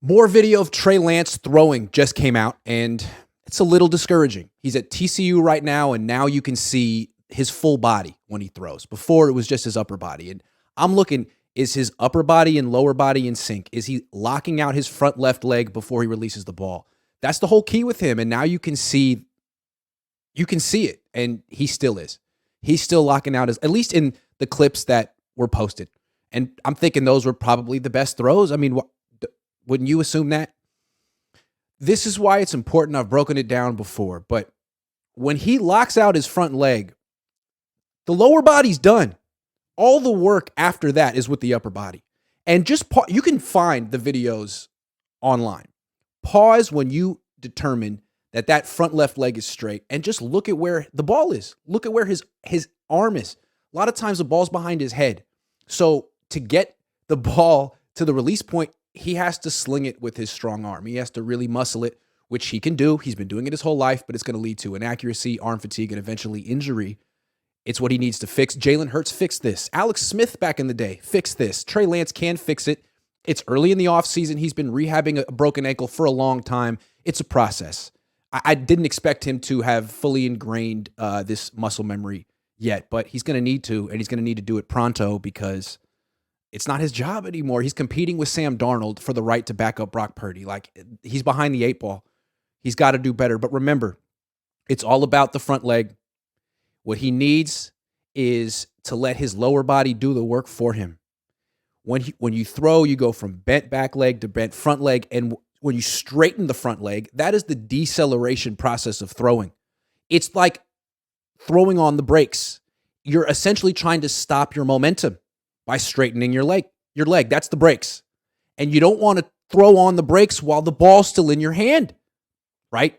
More video of Trey Lance throwing just came out, and it's a little discouraging. He's at TCU right now, and now you can see his full body when he throws. Before, it was just his upper body. And I'm looking, is his upper body and lower body in sync? Is he locking out his front left leg before he releases the ball? That's the whole key with him. And now you can see it, and he still is. He's still locking out his, at least in the clips that were posted. And I'm thinking those were probably the best throws. I mean, wouldn't you assume that? This is why it's important. I've broken it down before, but when he locks out his front leg, the lower body's done. All the work after that is with the upper body. And just you can find the videos online. Pause when you determine that front left leg is straight and just look at where the ball is. Look at where his arm is. A lot of times the ball's behind his head. So to get the ball to the release point, he has to sling it with his strong arm. He has to really muscle it, which he can do. He's been doing it his whole life, but it's going to lead to inaccuracy, arm fatigue, and eventually injury. It's what he needs to fix. Jalen Hurts fixed this. Alex Smith back in the day fixed this. Trey Lance can fix it. It's early in the offseason. He's been rehabbing a broken ankle for a long time. It's a process. I didn't expect him to have fully ingrained this muscle memory yet, but he's going to need to, and he's going to need to do it pronto because it's not his job anymore. He's competing with Sam Darnold for the right to back up Brock Purdy. Like, he's behind the 8 ball. He's got to do better. But remember, it's all about the front leg. What he needs is to let his lower body do the work for him. When you throw, you go from bent back leg to bent front leg. And when you straighten the front leg, that is the deceleration process of throwing. It's like throwing on the brakes. You're essentially trying to stop your momentum by straightening your leg. That's the brakes. And you don't want to throw on the brakes while the ball's still in your hand, right?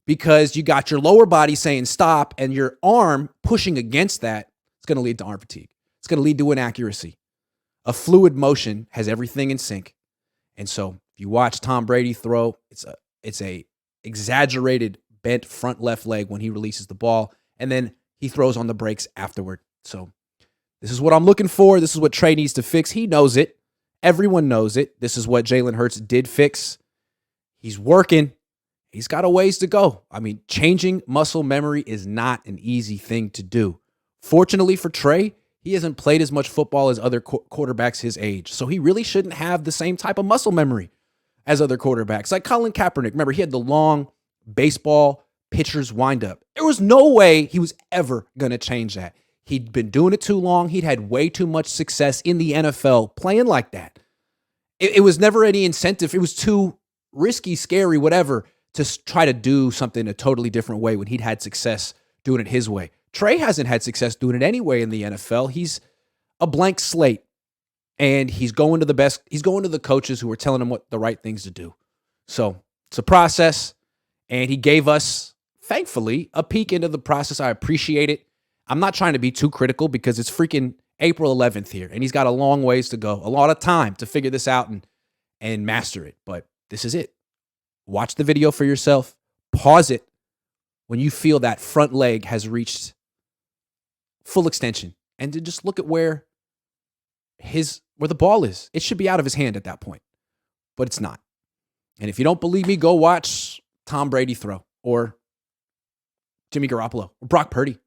Because you got your lower body saying stop and your arm pushing against that. It's going to lead to arm fatigue. It's going to lead to inaccuracy. A fluid motion has everything in sync. And so if you watch Tom Brady throw, it's a exaggerated bent front left leg when he releases the ball, and then he throws on the brakes afterward. So this is what I'm looking for. This is what Trey needs to fix. He knows it. Everyone knows it. This is what Jalen Hurts did fix. He's working. He's got a ways to go. I mean, changing muscle memory is not an easy thing to do. Fortunately for Trey, he hasn't played as much football as other quarterbacks his age. So he really shouldn't have the same type of muscle memory as other quarterbacks. Like Colin Kaepernick. Remember, he had the long baseball pitcher's windup. There was no way he was ever going to change that. He'd been doing it too long. He'd had way too much success in the NFL playing like that. It was never any incentive. It was too risky, scary, whatever, to try to do something a totally different way when he'd had success doing it his way. Trey hasn't had success doing it anyway in the NFL. He's a blank slate, and he's going to the coaches who are telling him what the right things to do. So it's a process, and he gave us, thankfully, a peek into the process. I appreciate it. I'm not trying to be too critical because it's freaking April 11th here, and he's got a long ways to go, a lot of time to figure this out and master it. But this is it. Watch the video for yourself. Pause it when you feel that front leg has reached full extension, and to just look at where the ball is. It should be out of his hand at that point, but it's not. And if you don't believe me, go watch Tom Brady throw, or Jimmy Garoppolo, or Brock Purdy.